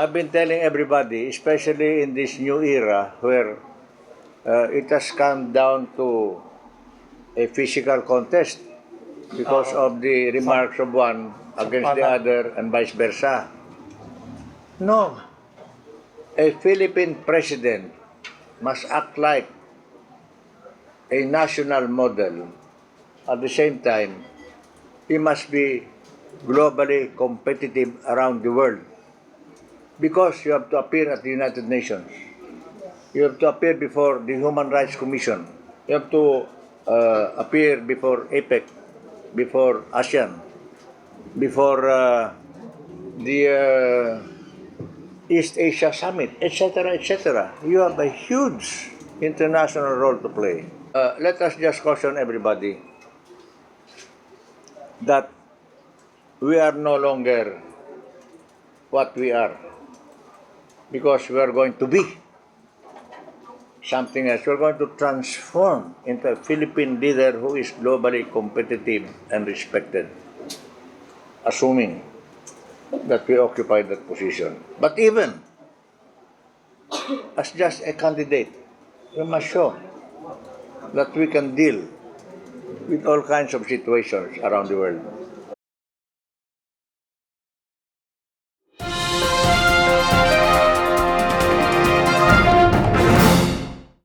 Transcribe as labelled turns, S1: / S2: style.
S1: I've been telling everybody, especially in this new era where it has come down to a physical contest because of the remarks of one against the other and vice versa. No, a Philippine president must act like a national model. At the same time, he must be globally competitive around the world because you have to appear at the United Nations. You have to appear before the Human Rights Commission. You have to appear before APEC, before ASEAN, before the East Asia Summit, etc., etc. You have a huge international role to play. Let us just caution everybody that we are no longer what we are because we are going to be something else. We're going to transform into a Philippine leader who is globally competitive and respected, assuming that we occupy that position. But even as just a candidate, we must show that we can deal with all kinds of situations around the world.